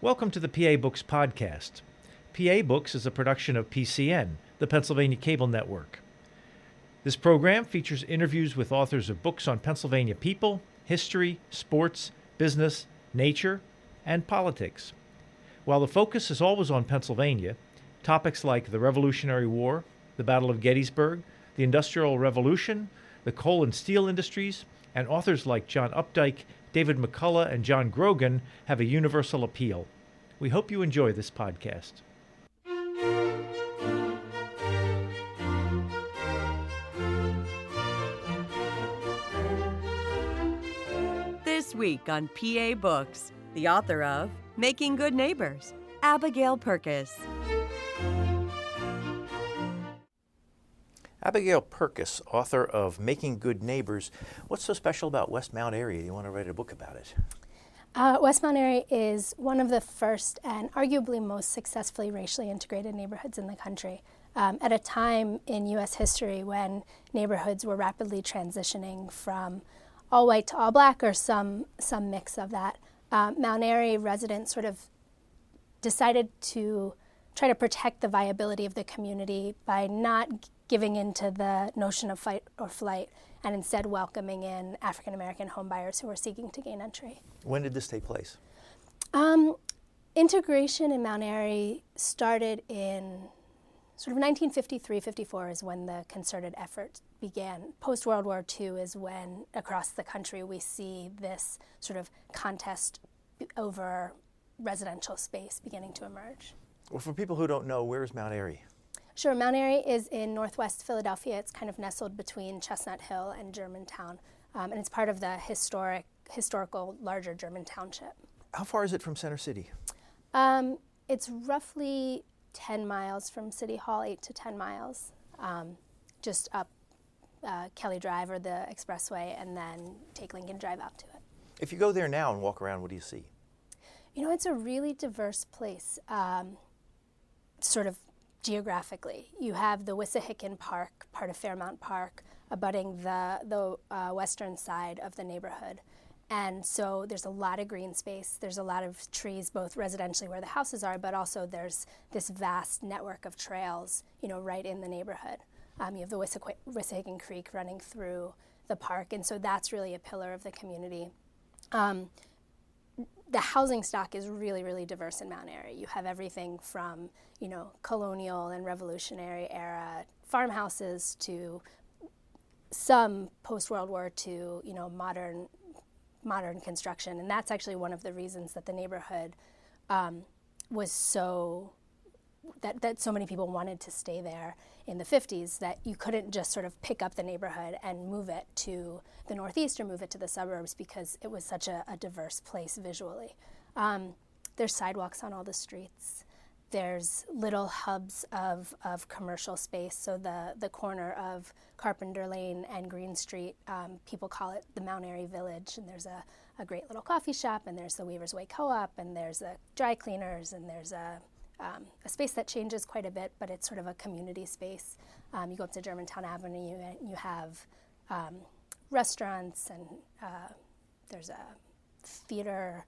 Welcome to the PA Books podcast. PA Books is a production of PCN, the Pennsylvania Cable Network. This program features interviews with authors of books on Pennsylvania people, history, sports, business, nature, and politics. While the focus is always on Pennsylvania, topics like the Revolutionary War, the Battle of Gettysburg, the Industrial Revolution, the coal and steel industries, and authors like John Updike, David McCullough, and John Grogan have a universal appeal. We hope you enjoy this podcast. This week on PA Books, the author of Making Good Neighbors, Abigail Perkiss. Abigail Perkiss, author of Making Good Neighbors. What's so special about West Mount Airy? You want to write a book about it? West Mount Airy is one of the first and arguably most successfully racially integrated neighborhoods in the country. At a time in U.S. history when neighborhoods were rapidly transitioning from all white to all black, or some mix of that, Mount Airy residents sort of decided to try to protect the viability of the community by not giving into the notion of fight or flight, and instead welcoming in African-American homebuyers who were seeking to gain entry. When did this take place? Integration in Mount Airy started in sort of 1953-54 is when the concerted effort began. Post-World War II is when across the country we see this sort of contest over residential space beginning to emerge. Well, for people who don't know, where is Mount Airy? Sure, Mount Airy is in northwest Philadelphia. It's kind of nestled between Chestnut Hill and Germantown, and it's part of the historical larger German township. How far is it from Center City? It's roughly 10 miles from City Hall, 8 to 10 miles, just up Kelly Drive or the expressway, and then take Lincoln Drive out to it. If you go there now and walk around, what do you see? You know, it's a really diverse place, sort of geographically. You have the Wissahickon Park, part of Fairmount Park, abutting the western side of the neighborhood. And so there's a lot of green space. There's a lot of trees, both residentially where the houses are, but also there's this vast network of trails, you know, right in the neighborhood. You have the Wissahickon Creek running through the park, and so that's really a pillar of the community. The housing stock is really, really diverse in Mount Airy. You have everything from, you know, colonial and Revolutionary era farmhouses to some post-World War II, you know, modern construction. And that's actually one of the reasons that the neighborhood was that so many people wanted to stay there in the 50s, that you couldn't just sort of pick up the neighborhood and move it to the northeast or move it to the suburbs, because it was such a diverse place visually. There's sidewalks on all the streets. There's little hubs of commercial space. So the corner of Carpenter Lane and Green Street, people call it the Mount Airy Village, and there's a great little coffee shop, and there's the Weaver's Way Co-op, and there's the dry cleaners, and there's a space that changes quite a bit, but it's sort of a community space. You go up to Germantown Avenue, and you have restaurants, and there's a theater,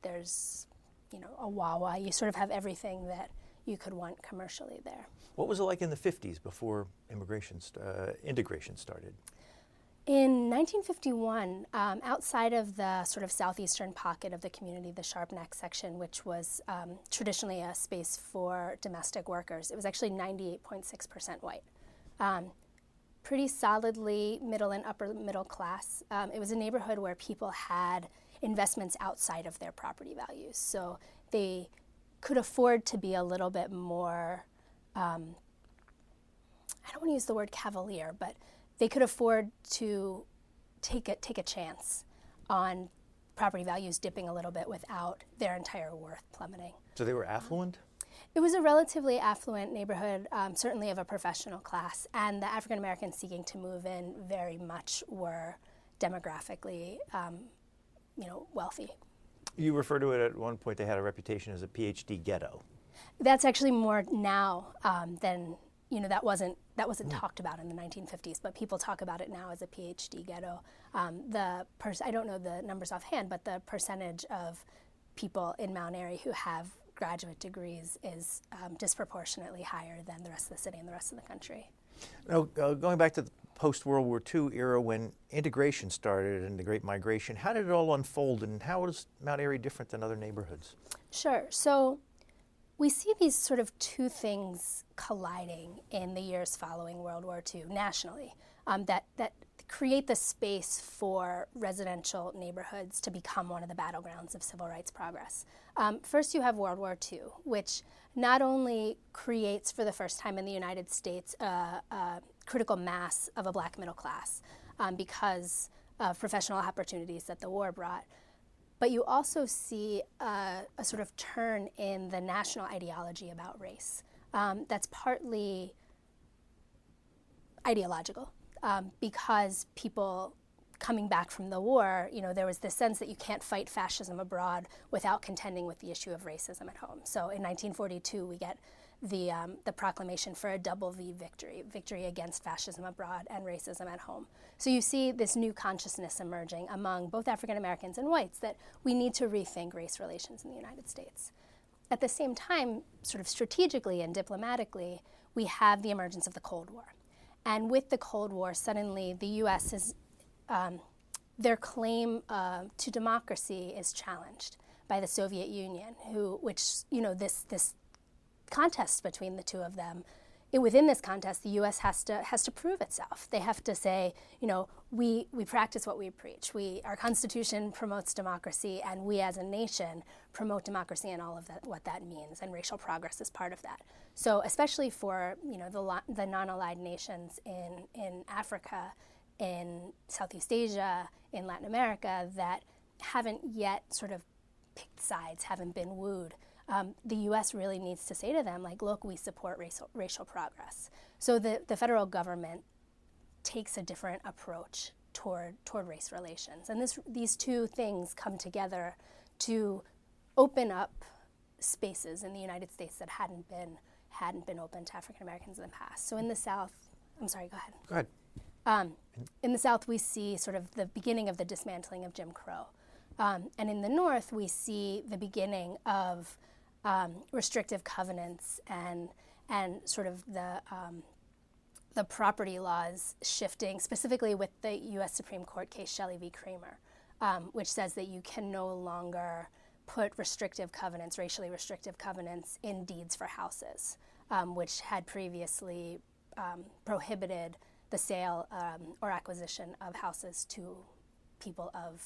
there's, you know, a Wawa. You sort of have everything that you could want commercially there. What was it like in the 50s before integration started? In 1951, outside of the sort of southeastern pocket of the community, the Sharp Neck section, which was traditionally a space for domestic workers, it was actually 98.6% white. Pretty solidly middle and upper middle class. It was a neighborhood where people had investments outside of their property values. So they could afford to be a little bit more, I don't want to use the word cavalier, but they could afford to take a chance on property values dipping a little bit without their entire worth plummeting. So they were affluent? It was a relatively affluent neighborhood, certainly of a professional class, and the African Americans seeking to move in very much were demographically, wealthy. You refer to it at one point, they had a reputation as a PhD ghetto. That's actually more now than, that wasn't talked about in the 1950s, but people talk about it now as a PhD ghetto. I don't know the numbers offhand, but the percentage of people in Mount Airy who have graduate degrees is disproportionately higher than the rest of the city and the rest of the country. Now, going back to the post-World War II era when integration started and the Great Migration, how did it all unfold, and how is Mount Airy different than other neighborhoods? Sure. So we see these sort of two things colliding in the years following World War II nationally that create the space for residential neighborhoods to become one of the battlegrounds of civil rights progress. First, you have World War II, which not only creates for the first time in the United States a critical mass of a black middle class because of professional opportunities that the war brought, but you also see a sort of turn in the national ideology about race that's partly ideological because people coming back from the war, there was this sense that you can't fight fascism abroad without contending with the issue of racism at home. So in 1942, we get the proclamation for a double V victory against fascism abroad and racism at home. So you see this new consciousness emerging among both African Americans and whites that we need to rethink race relations in the United States. At the same time, sort of strategically and diplomatically, we have the emergence of the Cold War. And with the Cold War, suddenly the U.S. is their claim to democracy is challenged by the Soviet Union, this contest between the two of them. Within this contest, the U.S. has to prove itself. They have to say, we practice what we preach. Our Constitution promotes democracy, and we as a nation promote democracy and all of that, what that means, and racial progress is part of that. So, especially for the non-allied nations in Africa, in Southeast Asia, in Latin America, that haven't yet sort of picked sides, haven't been wooed. The U.S. really needs to say to them, look, we support racial progress. So the federal government takes a different approach toward race relations. And these two things come together to open up spaces in the United States that hadn't been open to African Americans in the past. So in the South, I'm sorry, go ahead. Go ahead. In the South, we see sort of the beginning of the dismantling of Jim Crow. And in the North, we see the beginning of restrictive covenants and sort of the property laws shifting, specifically with the U.S. Supreme Court case Shelley v. Kramer, which says that you can no longer put restrictive covenants, racially restrictive covenants, in deeds for houses, which had previously prohibited the sale or acquisition of houses to people of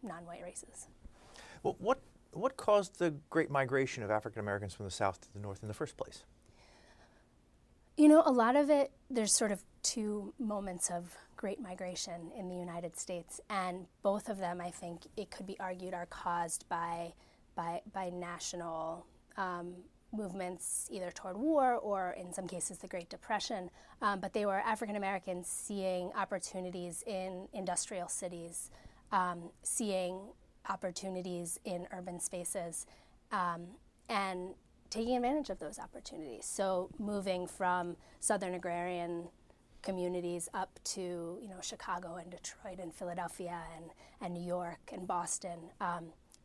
non-white races. Well, what caused the Great Migration of African Americans from the South to the North in the first place? A lot of it, there's sort of two moments of Great Migration in the United States, and both of them, I think, it could be argued, are caused by national movements, either toward war or, in some cases, the Great Depression. But they were African Americans seeing opportunities in industrial cities, seeing opportunities in urban spaces, and taking advantage of those opportunities. So moving from Southern agrarian communities up to Chicago and Detroit and Philadelphia and New York and Boston,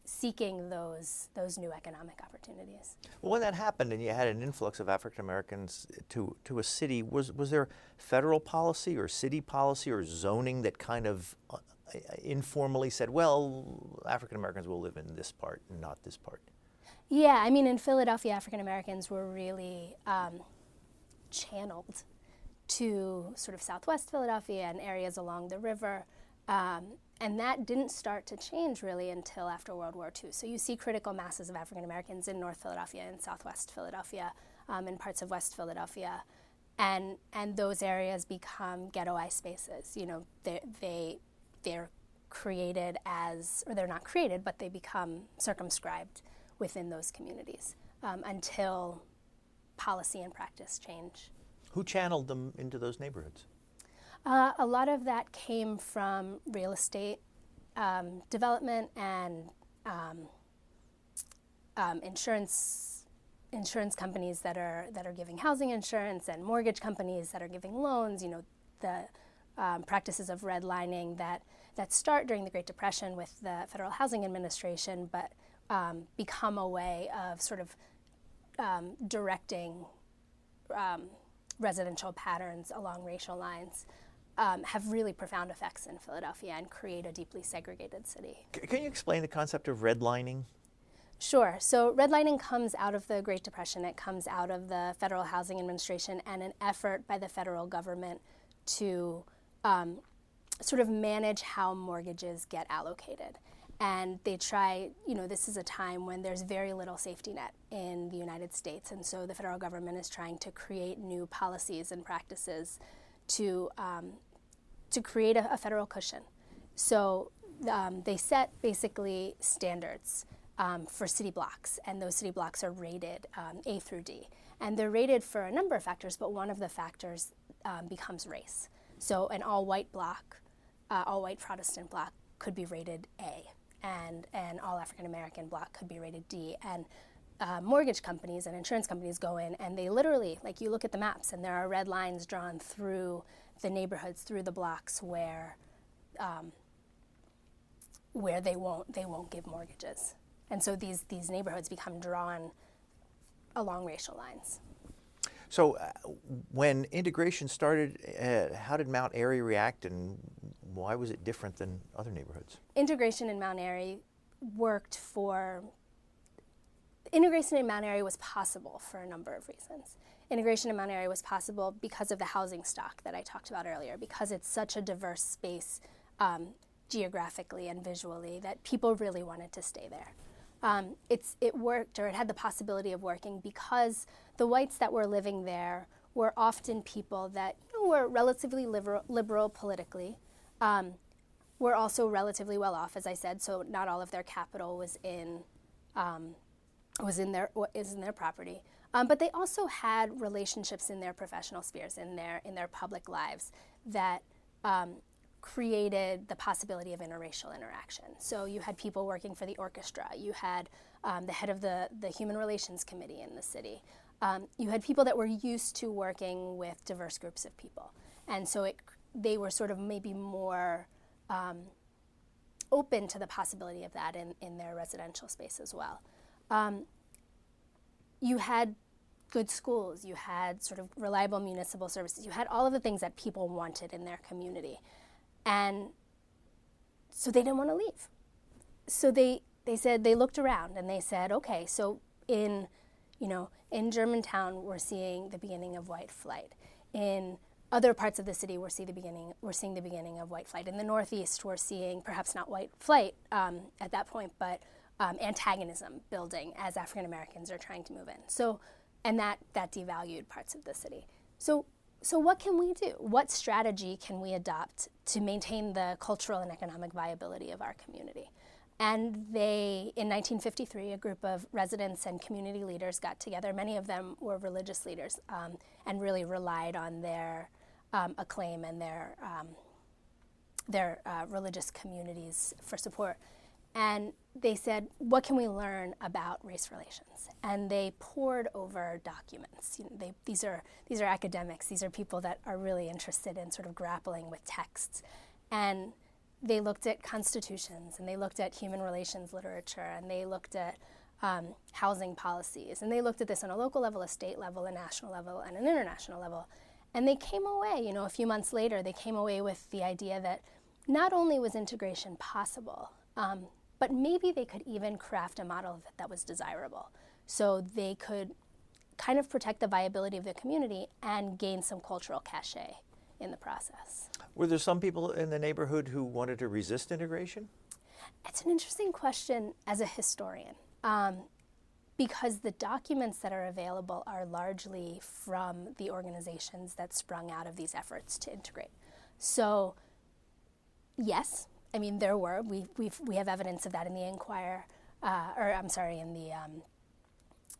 seeking those new economic opportunities. Well, when that happened and you had an influx of African Americans to a city, was there federal policy or city policy or zoning that kind of informally said, well, African Americans will live in this part and not this part? Yeah, I mean, in Philadelphia, African Americans were really channeled to sort of southwest Philadelphia and areas along the river. And that didn't start to change really until after World War II. So you see critical masses of African Americans in North Philadelphia and Southwest Philadelphia, and parts of West Philadelphia. And those areas become ghettoized spaces. They're created as, or they're not created, but they become circumscribed within those communities until policy and practice change. Who channeled them into those neighborhoods? A lot of that came from real estate development and insurance companies that are giving housing insurance, and mortgage companies that are giving loans. The practices of redlining that start during the Great Depression with the Federal Housing Administration, but become a way of sort of directing residential patterns along racial lines have really profound effects in Philadelphia and create a deeply segregated city. Can you explain the concept of redlining? Sure. So redlining comes out of the Great Depression. It comes out of the Federal Housing Administration and an effort by the federal government to sort of manage how mortgages get allocated. And they try, this is a time when there's very little safety net in the United States. And so the federal government is trying to create new policies and practices to create a federal cushion. So they set basically standards for city blocks, and those city blocks are rated A through D. And they're rated for a number of factors, but one of the factors becomes race. So an all-white block, all-white Protestant block could be rated A, and an all-African-American block could be rated D. And mortgage companies and insurance companies go in, and they literally, like you look at the maps, and there are red lines drawn through the neighborhoods, through the blocks where they won't give mortgages. And so these neighborhoods become drawn along racial lines. So when integration started, how did Mount Airy react, and why was it different than other neighborhoods? Integration in Mount Airy was possible for a number of reasons. Integration in Mount Airy was possible because of the housing stock that I talked about earlier, because it's such a diverse space geographically and visually that people really wanted to stay there. It worked, or it had the possibility of working, because the whites that were living there were often people that were relatively liberal politically, were also relatively well off, as I said. So not all of their capital was in their property, but they also had relationships in their professional spheres, in their public lives that created the possibility of interracial interaction. So you had people working for the orchestra, you had the head of the Human Relations Committee in the city, you had people that were used to working with diverse groups of people. And so they were sort of maybe more open to the possibility of that in their residential space as well. You had good schools, you had sort of reliable municipal services, you had all of the things that people wanted in their community. And so they didn't want to leave. So they said, they looked around and they said, okay, so in Germantown, we're seeing the beginning of white flight. In other parts of the city, we're seeing the beginning of white flight. In the Northeast, we're seeing perhaps not white flight at that point, but antagonism building as African Americans are trying to move in. So, and that devalued parts of the city. So what can we do? What strategy can we adopt to maintain the cultural and economic viability of our community? And in 1953, a group of residents and community leaders got together. Many of them were religious leaders and really relied on their acclaim and their religious communities for support. And they said, what can we learn about race relations? And they pored over documents. These are academics. These are people that are really interested in sort of grappling with texts. And they looked at constitutions, and they looked at human relations literature, and they looked at housing policies. And they looked at this on a local level, a state level, a national level, and an international level. And they came away, a few months later, they came away with the idea that not only was integration possible, but maybe they could even craft a model that was desirable. So they could kind of protect the viability of the community and gain some cultural cachet in the process. Were there some people in the neighborhood who wanted to resist integration? It's an interesting question as a historian, because the documents that are available are largely from the organizations that sprung out of these efforts to integrate. So, yes, I mean, there were. We have evidence of that in the Enquirer, in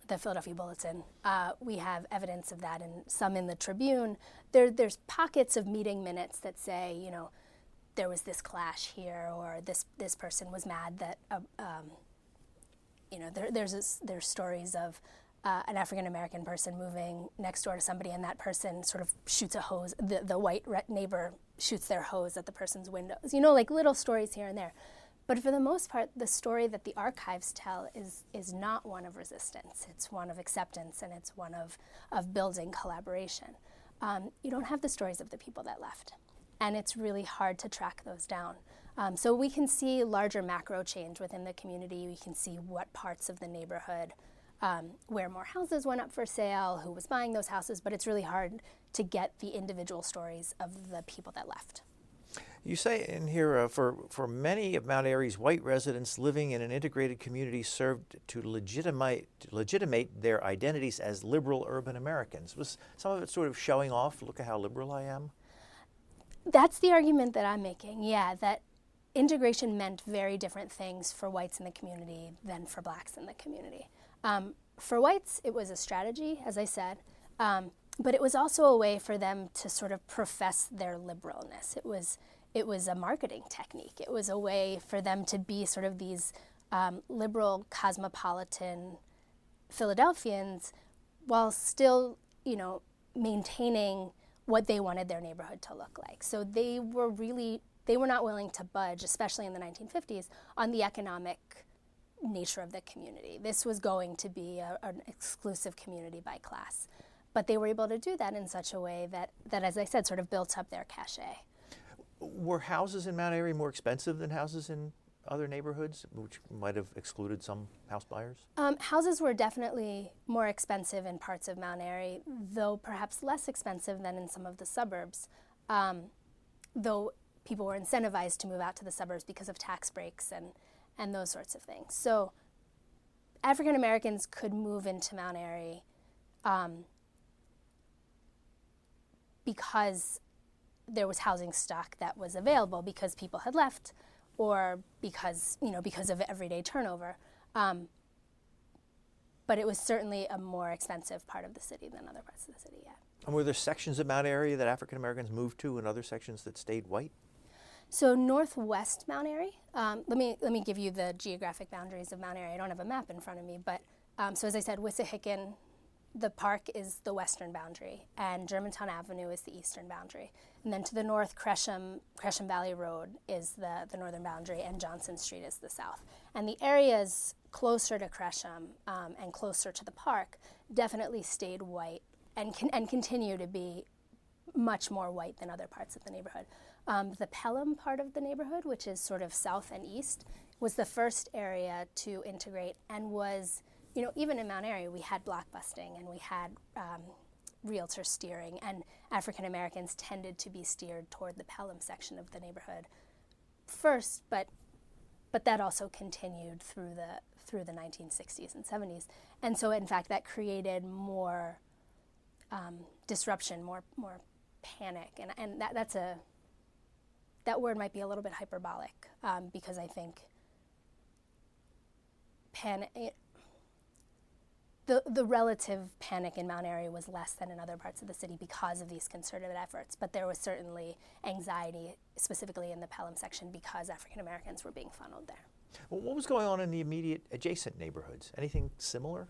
the Philadelphia Bulletin. We have evidence of that, and some in the Tribune. There's pockets of meeting minutes that say, there was this clash here, or this person was mad that, there's stories of an African-American person moving next door to somebody, and that person sort of shoots a hose, the white neighbor shoots their hose at the person's windows. Like little stories here and there. But for the most part, the story that the archives tell is not one of resistance. It's one of acceptance, and it's one of building collaboration. You don't have the stories of the people that left, and it's really hard to track those down. So we can see larger macro change within the community. We can see what parts of the neighborhood, where more houses went up for sale, who was buying those houses, but it's really hard to get the individual stories of the people that left. You say in here, for many of Mount Airy's white residents, living in an integrated community served to legitimate their identities as liberal urban Americans. Was some of it sort of showing off, look at how liberal I am? That's the argument that I'm making, yeah, that integration meant very different things for whites in the community than for blacks in the community. For whites, it was a strategy, as I said, but it was also a way for them to sort of profess their liberalness. It was a marketing technique. It was a way for them to be sort of these liberal, cosmopolitan Philadelphians while still, maintaining what they wanted their neighborhood to look like. So they were not willing to budge, especially in the 1950s, on the economic nature of the community. This was going to be an exclusive community by class. But they were able to do that in such a way that, as I said, sort of built up their cachet. Were houses in Mount Airy more expensive than houses in other neighborhoods, which might have excluded some house buyers? Houses were definitely more expensive in parts of Mount Airy, though perhaps less expensive than in some of the suburbs, though people were incentivized to move out to the suburbs because of tax breaks and those sorts of things. So African Americans could move into Mount Airy because there was housing stock that was available, because people had left, or because of everyday turnover. But it was certainly a more expensive part of the city than other parts of the city, yeah. And were there sections of Mount Airy that African Americans moved to and other sections that stayed white? So northwest Mount Airy, let me give you the geographic boundaries of Mount Airy. I don't have a map in front of me, but so as I said, Wissahickon, the park is the western boundary, and Germantown Avenue is the eastern boundary. And then to the north, Gresham Valley Road is the northern boundary, and Johnson Street is the south. And the areas closer to Gresham and closer to the park definitely stayed white and continue to be much more white than other parts of the neighborhood. The Pelham part of the neighborhood, which is sort of south and east, was the first area to integrate and was, even in Mount Airy, we had blockbusting and we had realtor steering, and African Americans tended to be steered toward the Pelham section of the neighborhood first, but that also continued through the 1960s and 70s. And so, in fact, that created more disruption, more panic, and that word might be a little bit hyperbolic, because I think panic. The relative panic in Mount Airy was less than in other parts of the city because of these concerted efforts, but there was certainly anxiety, specifically in the Pelham section, because African Americans were being funneled there. Well, what was going on in the immediate adjacent neighborhoods? Anything similar?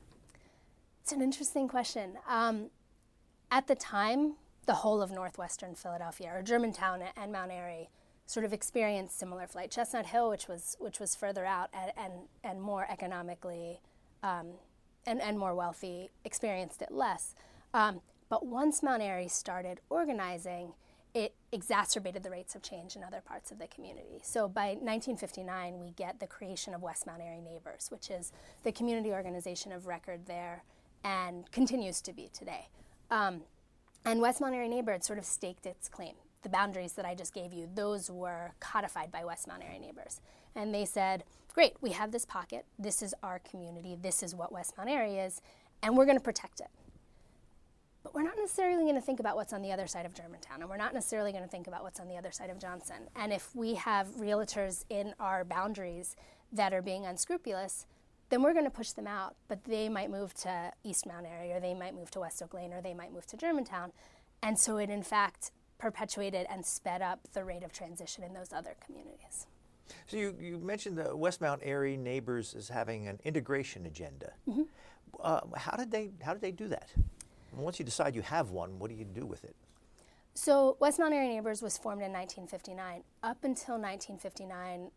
It's an interesting question. At the time, the whole of northwestern Philadelphia, or Germantown and Mount Airy, sort of experienced similar flight. Chestnut Hill, which was further out and more economically and more wealthy, experienced it less. But once Mount Airy started organizing, it exacerbated the rates of change in other parts of the community. So by 1959, we get the creation of West Mount Airy Neighbors, which is the community organization of record there and continues to be today. And West Mount Airy Neighbors sort of staked its claim. The boundaries that I just gave you, those were codified by West Mount Airy Neighbors. And they said, great, we have this pocket, this is our community, this is what West Mount Airy is, and we're going to protect it. But we're not necessarily going to think about what's on the other side of Germantown, and we're not necessarily going to think about what's on the other side of Johnson. And if we have realtors in our boundaries that are being unscrupulous, then we're going to push them out, but they might move to East Mount Airy, or they might move to West Oak Lane, or they might move to Germantown. And so it, in fact, perpetuated and sped up the rate of transition in those other communities. So you mentioned the West Mount Airy Neighbors as having an integration agenda. Mm-hmm. How did they do that? And once you decide you have one, what do you do with it? So West Mount Airy Neighbors was formed in 1959. Up until 1959,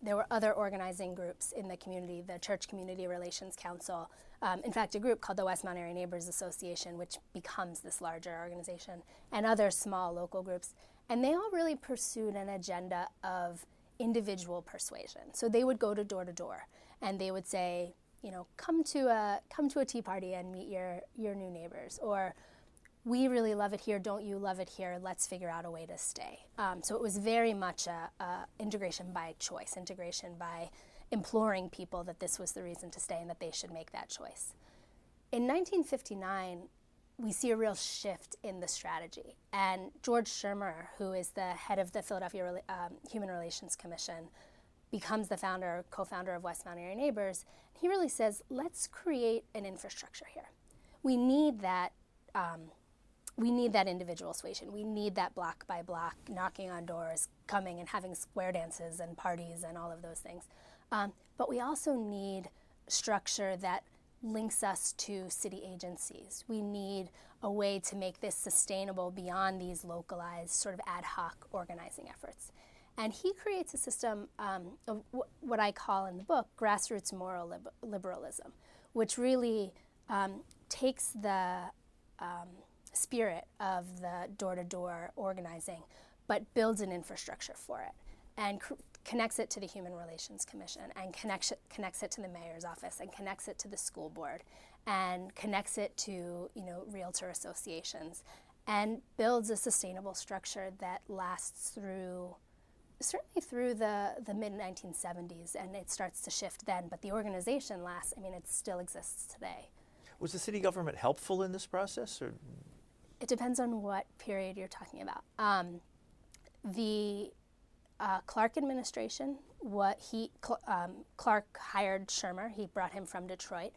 there were other organizing groups in the community, the Church Community Relations Council, in fact, a group called the West Mount Airy Neighbors Association, which becomes this larger organization, and other small local groups. And they all really pursued an agenda of individual persuasion. So they would go door to door, and they would say, come to a tea party and meet your new neighbors, or we really love it here, don't you love it here, let's figure out a way to stay. So it was very much a integration by choice, integration by imploring people that this was the reason to stay and that they should make that choice. In 1959, we see a real shift in the strategy. And George Shermer, who is the head of the Philadelphia Human Relations Commission, becomes the co-founder of West Mount Airy Neighbors. He really says, let's create an infrastructure here. We need that individual suasion. We need that block by block, knocking on doors, coming and having square dances and parties and all of those things. But we also need structure that links us to city agencies. We need a way to make this sustainable beyond these localized sort of ad hoc organizing efforts. And he creates a system of what I call in the book grassroots moral liberalism, which really takes the spirit of the door-to-door organizing, but builds an infrastructure for it and connects it to the Human Relations Commission and connects it to the mayor's office and connects it to the school board and connects it to realtor associations and builds a sustainable structure that lasts certainly through the mid-1970s, and it starts to shift then, but the organization lasts, it still exists today. Was the city government helpful in this process? Or? It depends on what period you're talking about. The Clark administration, Clark hired Shermer. He brought him from Detroit,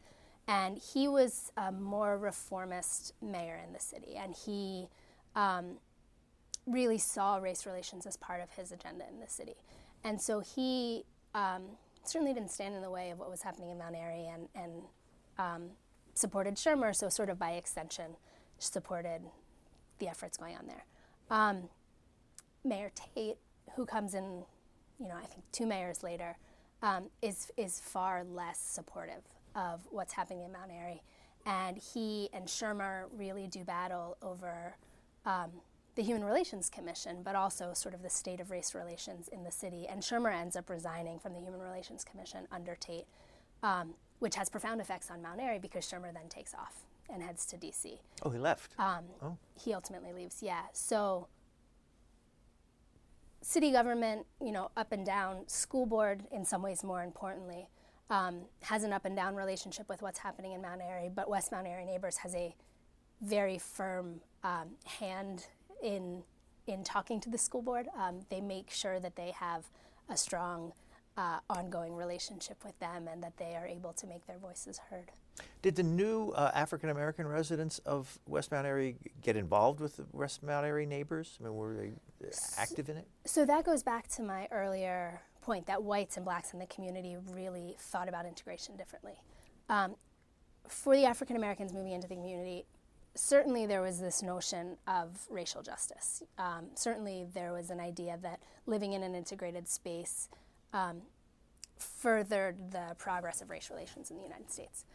and he was a more reformist mayor in the city, and he really saw race relations as part of his agenda in the city. And so he certainly didn't stand in the way of what was happening in Mount Airy and supported Shermer, so sort of by extension supported the efforts going on there. Mayor Tate, who comes in, I think 2 mayors later, is far less supportive of what's happening in Mount Airy. And he and Shermer really do battle over the Human Relations Commission, but also sort of the state of race relations in the city. And Shermer ends up resigning from the Human Relations Commission under Tate, which has profound effects on Mount Airy because Shermer then takes off and heads to D.C. Oh, he left. He ultimately leaves, yeah. So city government, up and down. School board, in some ways more importantly, has an up and down relationship with what's happening in Mount Airy, but West Mount Airy Neighbors has a very firm hand in talking to the school board. They make sure that they have a strong ongoing relationship with them and that they are able to make their voices heard. Did the new African-American residents of West Mount Airy get involved with the West Mount Airy Neighbors? Were they active in it? So that goes back to my earlier point that whites and blacks in the community really thought about integration differently. For the African-Americans moving into the community, certainly there was this notion of racial justice. Certainly there was an idea that living in an integrated space furthered the progress of race relations in the United States.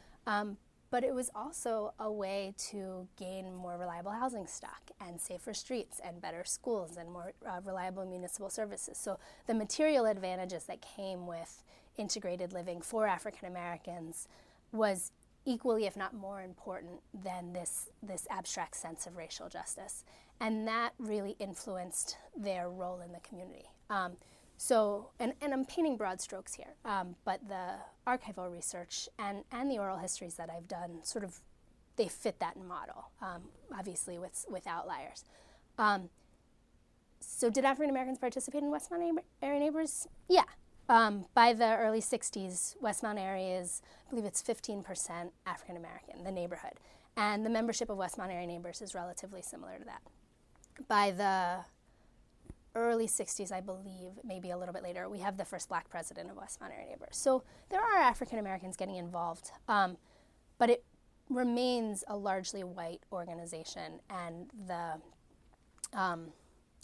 But it was also a way to gain more reliable housing stock and safer streets and better schools and more reliable municipal services. So the material advantages that came with integrated living for African Americans was equally, if not more important than this abstract sense of racial justice. And that really influenced their role in the community. And I'm painting broad strokes here, but the archival research and the oral histories that I've done they fit that model, obviously with outliers. So did African Americans participate in West Mount Airy Neighbors? Yeah. By the early 60s, West Mount Airy is, I believe it's 15% African American, the neighborhood. And the membership of West Mount Airy Neighbors is relatively similar to that. By the early 60s, I believe, maybe a little bit later, we have the first black president of West Mount Airy Neighbors. So there are African Americans getting involved, but it remains a largely white organization, and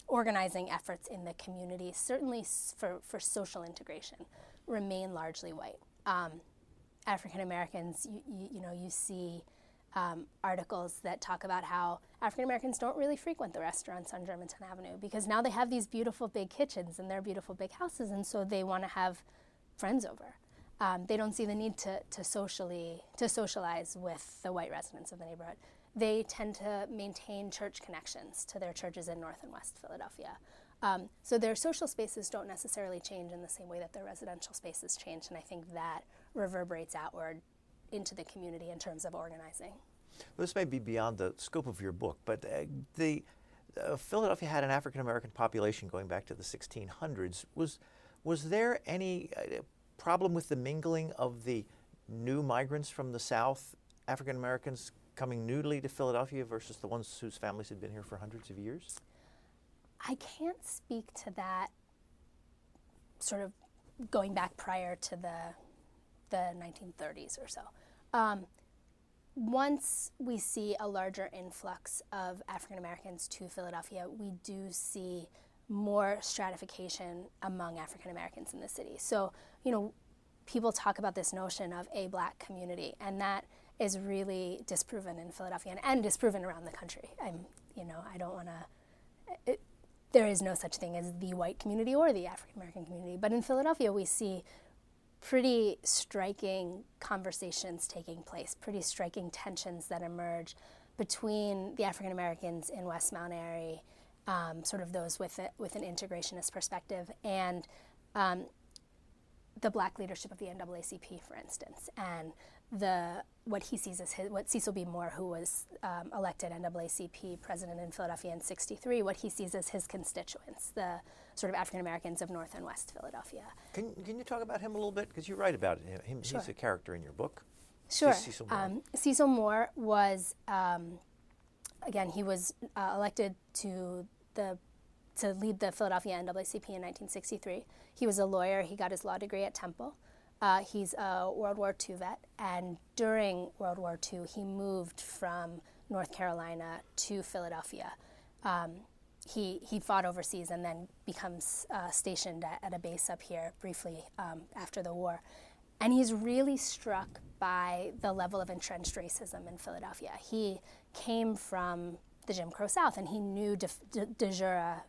organizing efforts in the community, certainly for social integration, remain largely white. African Americans, you see articles that talk about how African Americans don't really frequent the restaurants on Germantown Avenue because now they have these beautiful big kitchens and their beautiful big houses, and so they want to have friends over. They don't see the need to socialize with the white residents of the neighborhood. They tend to maintain church connections to their churches in North and West Philadelphia. So their social spaces don't necessarily change in the same way that their residential spaces change, and I think that reverberates outward into the community in terms of organizing. Well, this may be beyond the scope of your book, but Philadelphia had an African American population going back to the 1600s. Was there any problem with the mingling of the new migrants from the South, African Americans coming newly to Philadelphia versus the ones whose families had been here for hundreds of years? I can't speak to that sort of going back prior to the 1930s or so. Once we see a larger influx of African Americans to Philadelphia, we do see more stratification among African Americans in the city. So, people talk about this notion of a black community, and that is really disproven in Philadelphia and disproven around the country. I don't want to. There is no such thing as the white community or the African American community, but in Philadelphia we see pretty striking conversations taking place, pretty striking tensions that emerge between the African Americans in West Mount Airy, sort of those with an integrationist perspective, and the black leadership of the NAACP, for instance, and what he sees as what Cecil B. Moore, who was elected NAACP president in Philadelphia in '63, what he sees as his constituents, the sort of African Americans of North and West Philadelphia. Can you talk about him a little bit? Because you write about him. Sure. He's a character in your book. Sure. Cecil Moore. Cecil Moore was, again, he was elected to lead the Philadelphia NAACP in 1963. He was a lawyer. He got his law degree at Temple. He's a World War II vet, and during World War II, he moved from North Carolina to Philadelphia. He fought overseas and then becomes stationed at a base up here briefly after the war. And he's really struck by the level of entrenched racism in Philadelphia. He came from the Jim Crow South, and he knew de jure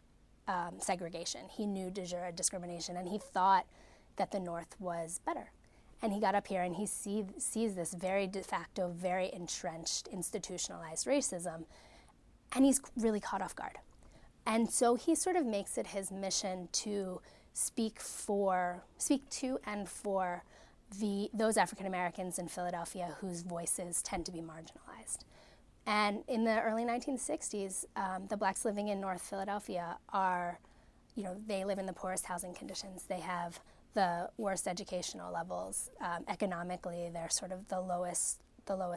segregation. He knew de jure discrimination, and he thought that the North was better. And he got up here and he sees this very de facto, very entrenched, institutionalized racism, and he's really caught off guard. And so he sort of makes it his mission to speak to and for those African Americans in Philadelphia whose voices tend to be marginalized. And in the early 1960s, the blacks living in North Philadelphia they live in the poorest housing conditions. They have the worst educational levels. Economically, they're sort of the lowest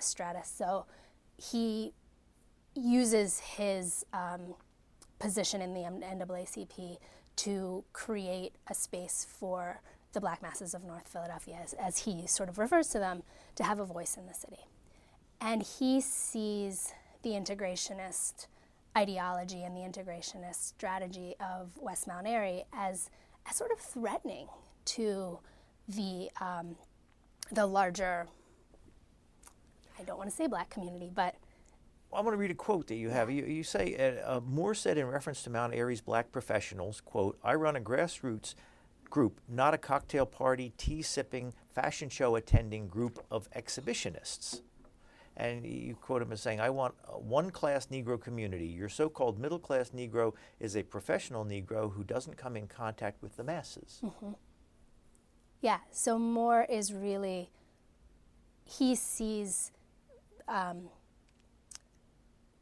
stratus. So he uses his position in the NAACP to create a space for the black masses of North Philadelphia, as he sort of refers to them, to have a voice in the city. And he sees the integrationist ideology and the integrationist strategy of West Mount Airy as sort of threatening to the larger, I don't want to say black community, but I want to read a quote that you have. You say, Moore said in reference to Mount Airy's black professionals, quote, "I run a grassroots group, not a cocktail party, tea-sipping, fashion show attending group of exhibitionists." And you quote him as saying, "I want a one-class Negro community. Your so-called middle-class Negro is a professional Negro who doesn't come in contact with the masses." Mm-hmm. Yeah, so Moore is really, he sees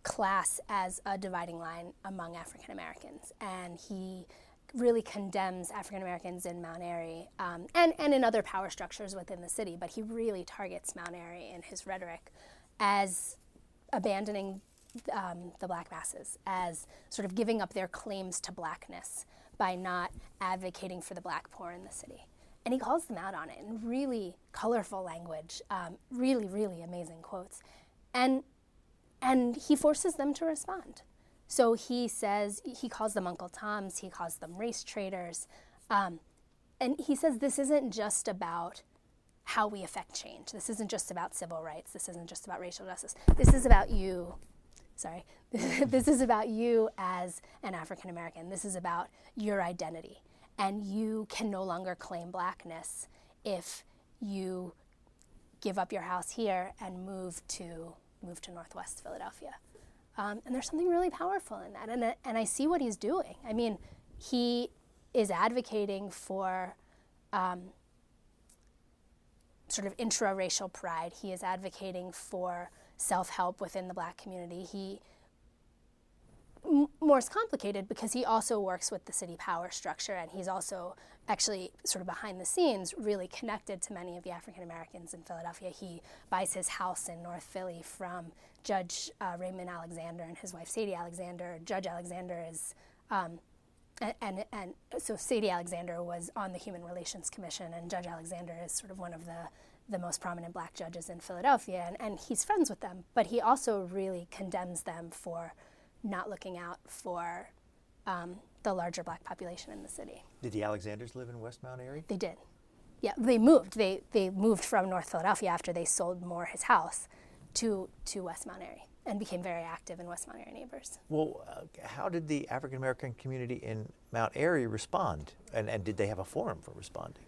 class as a dividing line among African Americans, and he really condemns African Americans in Mount Airy and in other power structures within the city, but he really targets Mount Airy in his rhetoric as abandoning the black masses, as sort of giving up their claims to blackness by not advocating for the black poor in the city. And he calls them out on it in really colorful language, really, really amazing quotes. And he forces them to respond. So he says, he calls them Uncle Toms, he calls them race traders. And he says this isn't just about how we affect change. This isn't just about civil rights. This isn't just about racial justice. This is about you. Sorry. This is about you as an African American. This is about your identity. And you can no longer claim blackness if you give up your house here and move to Northwest Philadelphia. And there's something really powerful in that. And I see what he's doing. I mean, he is advocating for sort of intra-racial pride. He is advocating for self-help within the Black community. More is complicated because he also works with the city power structure, and he's also actually sort of behind the scenes really connected to many of the African Americans in Philadelphia. He buys his house in North Philly from Judge Raymond Alexander and his wife Sadie Alexander. Judge Alexander is, so Sadie Alexander was on the Human Relations Commission, and Judge Alexander is sort of one of the most prominent Black judges in Philadelphia, and he's friends with them, but he also really condemns them for not looking out for the larger Black population in the city. Did the Alexanders live in West Mount Airy? They did. Yeah, they moved. They moved from North Philadelphia after they sold Moore his house to West Mount Airy and became very active in West Mount Airy neighbors. Well, how did the African American community in Mount Airy respond? And did they have a forum for responding?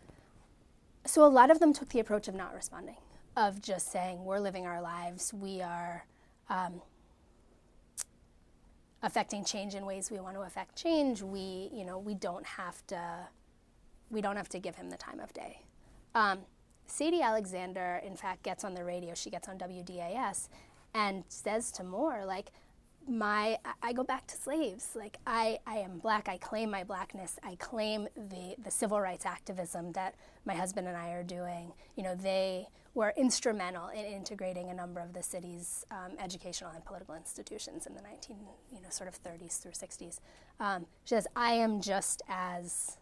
So a lot of them took the approach of not responding, of just saying, we're living our lives, we are affecting change in ways we want to affect change. We don't have to give him the time of day. Sadie Alexander, in fact, gets on the radio. She gets on WDAS and says to Moore, like, I go back to slaves. Like, I am Black. I claim my Blackness. I claim the civil rights activism that my husband and I are doing. You know, they were instrumental in integrating a number of the city's educational and political institutions in the 30s through 60s. She says, I am just as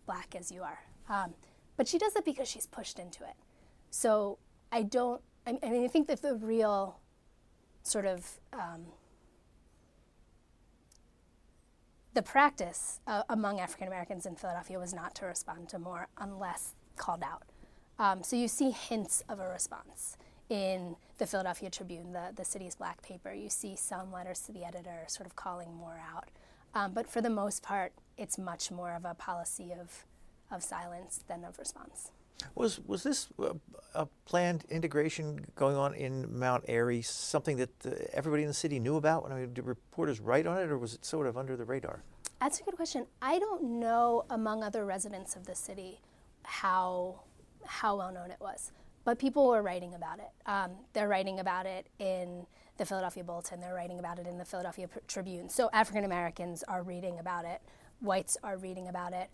Black as you are. But she does it because she's pushed into it. So I think that the real sort of the practice among African Americans in Philadelphia was not to respond to Moore unless called out. So you see hints of a response in the Philadelphia Tribune, the city's Black paper. You see some letters to the editor sort of calling Moore out. But for the most part, it's much more of a policy of silence than of response. Was this a planned integration going on in Mount Airy, something that everybody in the city knew about? I mean, did reporters write on it, or was it sort of under the radar? That's a good question. I don't know, among other residents of the city, how well known it was. But people were writing about it. They're writing about it in the Philadelphia Bulletin. They're writing about it in the Philadelphia Tribune. So African Americans are reading about it. Whites are reading about it.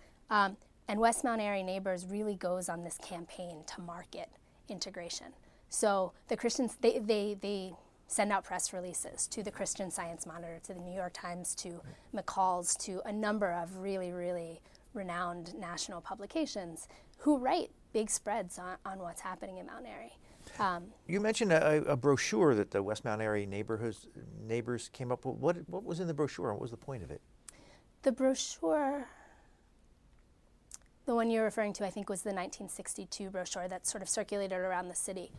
And West Mount Airy Neighbors really goes on this campaign to market integration. So the Christians, they send out press releases to the Christian Science Monitor, to the New York Times, to McCall's, to a number of really, really renowned national publications who write big spreads on what's happening in Mount Airy. You mentioned a brochure that the West Mount Airy neighbors came up with. What was in the brochure, and what was the point of it? The brochure, the one you're referring to, I think, was the 1962 brochure that sort of circulated around the city.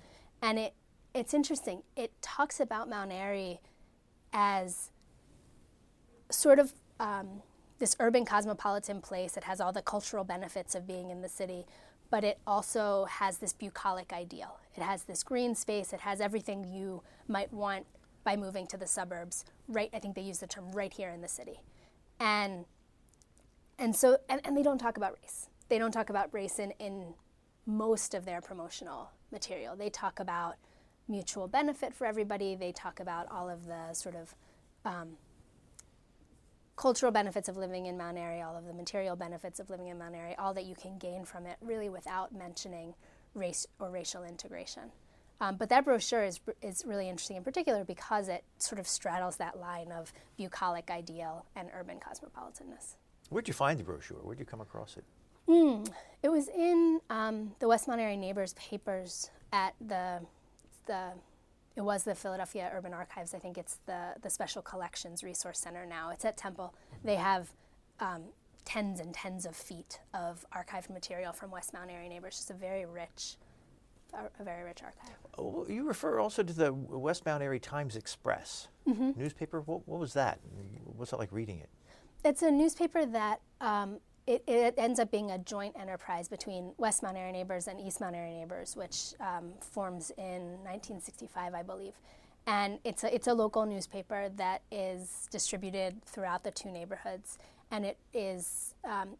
And it's interesting. It talks about Mount Airy as sort of this urban cosmopolitan place. It has all the cultural benefits of being in the city, but it also has this bucolic ideal. It has this green space. It has everything you might want by moving to the suburbs, right? I think they use the term right here in the city. And they don't talk about race. They don't talk about race in most of their promotional material. They talk about mutual benefit for everybody. They talk about all of the sort of cultural benefits of living in Mount Airy, all of the material benefits of living in Mount Airy, all that you can gain from it, really without mentioning race or racial integration. But that brochure is really interesting in particular because it sort of straddles that line of bucolic ideal and urban cosmopolitanness. Where'd you find the brochure? Where'd you come across it? It was in the West Mount Airy Neighbors papers at the It was the Philadelphia Urban Archives. I think it's the Special Collections Resource Center now. It's at Temple. They have tens and tens of feet of archived material from West Mount Airy neighbors. It's a very rich archive. Oh, you refer also to the West Mount Airy Times Express newspaper. What was that? What's it like reading it? It's a newspaper that it ends up being a joint enterprise between West Mount Airy neighbors and East Mount Airy neighbors, which forms in 1965, I believe. And it's a local newspaper that is distributed throughout the two neighborhoods. And it is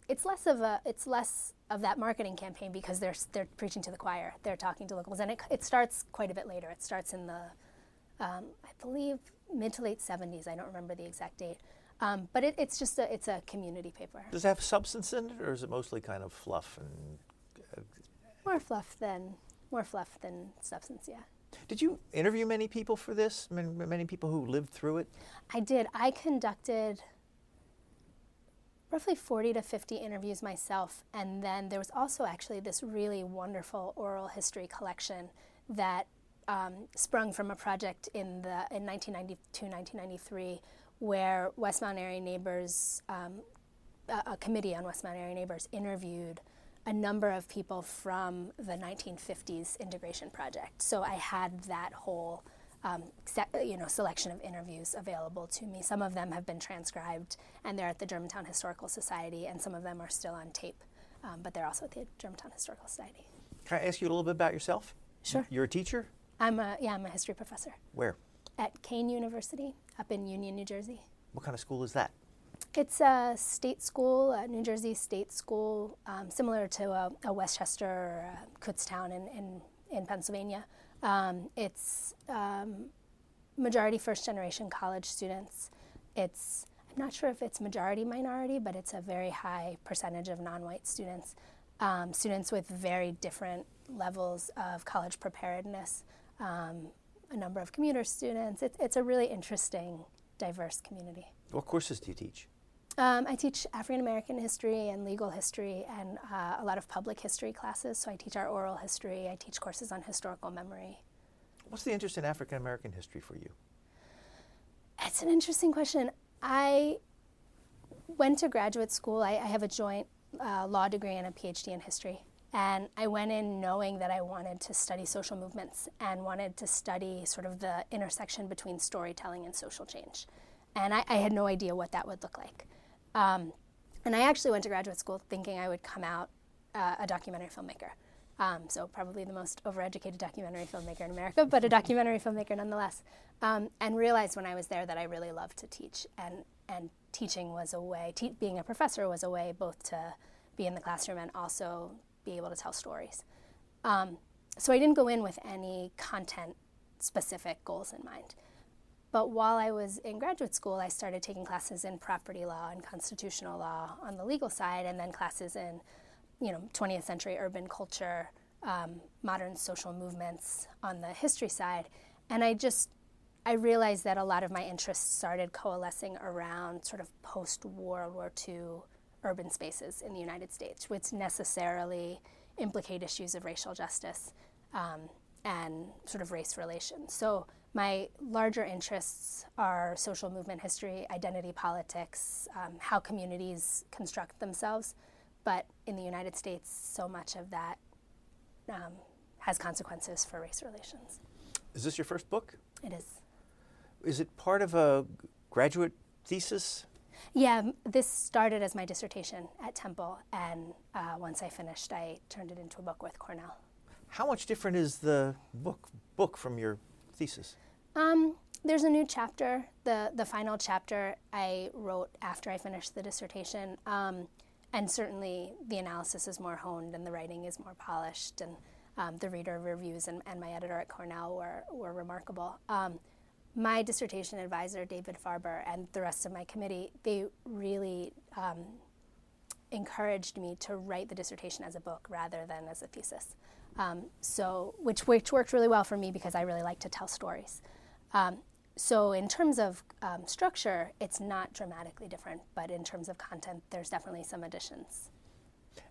it's less of that marketing campaign because they're preaching to the choir. They're talking to locals, and it starts quite a bit later. It starts in the I believe mid to late 70s. I don't remember the exact date. But it's a community paper. Does it have substance in it, or is it mostly kind of fluff and? More fluff than substance. Yeah. Did you interview many people for this? Many people who lived through it? I did. I conducted roughly 40 to 50 interviews myself, and then there was also actually this really wonderful oral history collection that sprung from a project in 1992, 1993, where West Mount Airy neighbors, a committee on West Mount Airy neighbors, interviewed a number of people from the 1950s integration project. So I had that whole selection of interviews available to me. Some of them have been transcribed, and they're at the Germantown Historical Society, and some of them are still on tape, but they're also at the Germantown Historical Society. Can I ask you a little bit about yourself? Sure. You're a teacher? I'm a history professor. Where? At Kane University, up in Union, New Jersey. What kind of school is that? It's a state school, a New Jersey state school, similar to a Westchester or a Kutztown in Pennsylvania. It's majority first-generation college students. I'm not sure if it's majority-minority, but it's a very high percentage of non-white students. Students with very different levels of college preparedness, a number of commuter students. It's a really interesting, diverse community. What courses do you teach? I teach African American history and legal history and a lot of public history classes. So I teach our oral history. I teach courses on historical memory. What's the interest in African American history for you? It's an interesting question. I went to graduate school. I have a joint law degree and a PhD in history. And I went in knowing that I wanted to study social movements and wanted to study sort of the intersection between storytelling and social change. And I had no idea what that would look like. And I actually went to graduate school thinking I would come out a documentary filmmaker. So probably the most overeducated documentary filmmaker in America, but a documentary filmmaker nonetheless. And realized when I was there that I really loved to teach. And teaching was a way, being a professor was a way both to be in the classroom and also be able to tell stories. So I didn't go in with any content-specific goals in mind. But while I was in graduate school, I started taking classes in property law and constitutional law on the legal side, and then classes in 20th century urban culture, modern social movements on the history side. And I realized that a lot of my interests started coalescing around sort of post-World War II urban spaces in the United States, which necessarily implicate issues of racial justice and sort of race relations. So my larger interests are social movement history, identity politics, how communities construct themselves. But in the United States, so much of that has consequences for race relations. Is this your first book? It is. Is it part of a graduate thesis? Yeah, this started as my dissertation at Temple, and once I finished, I turned it into a book with Cornell. How much different is the book from your thesis? There's a new chapter. The final chapter I wrote after I finished the dissertation, and certainly the analysis is more honed and the writing is more polished, and the reader reviews and my editor at Cornell were remarkable. My dissertation advisor, David Farber, and the rest of my committee, they really encouraged me to write the dissertation as a book rather than as a thesis. Which worked really well for me because I really like to tell stories. So in terms of structure, it's not dramatically different, but in terms of content, there's definitely some additions.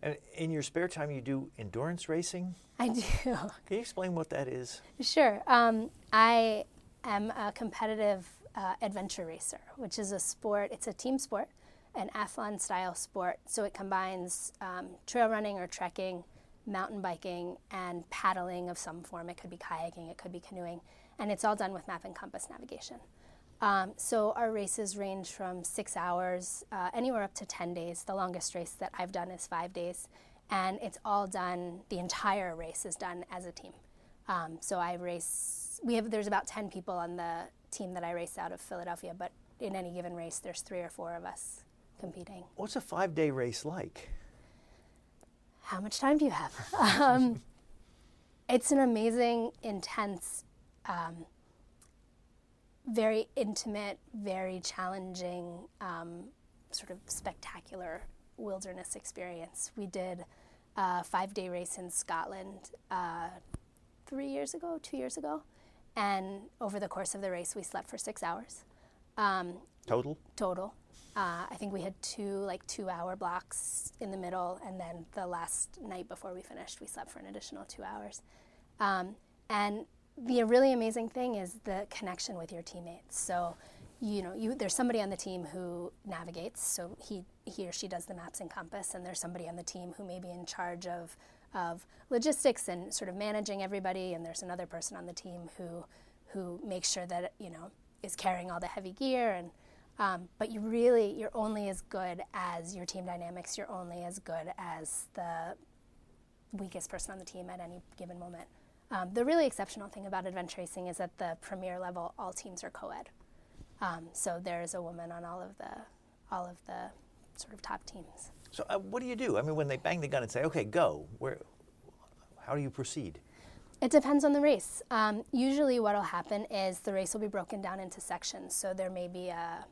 And in your spare time, you do endurance racing? I do. Can you explain what that is? Sure. I am a competitive adventure racer, which is a sport. It's a team sport, an athlon-style sport. So it combines trail running or trekking, mountain biking, and paddling of some form. It could be kayaking, it could be canoeing, and it's all done with map and compass navigation. So our races range from 6 hours, anywhere up to 10 days. The longest race that I've done is 5 days. And it's all done, the entire race is done as a team. So I race, there's about 10 people on the team that I race out of Philadelphia, but in any given race, there's 3 or 4 of us competing. What's a 5-day race like? How much time do you have? It's an amazing, intense, very intimate, very challenging, sort of spectacular wilderness experience. We did a 5-day race in Scotland 2 years ago, and over the course of the race, we slept for 6 hours. Total? Total. I think we had 2 2-hour blocks in the middle, and then the last night before we finished, we slept for an additional 2 hours. And the really amazing thing is the connection with your teammates. So, there's somebody on the team who navigates, so he or she does the maps and compass, and there's somebody on the team who may be in charge of logistics and sort of managing everybody, and there's another person on the team who makes sure that, is carrying all the heavy gear, and but you're only as good as your team dynamics. You're only as good as the weakest person on the team at any given moment. The really exceptional thing about adventure racing is at the premier level, all teams are co-ed. So there's a woman on all of the sort of top teams. So what do you do? I mean, when they bang the gun and say, "Okay, go," how do you proceed? It depends on the race. Usually what will happen is the race will be broken down into sections. So there may be a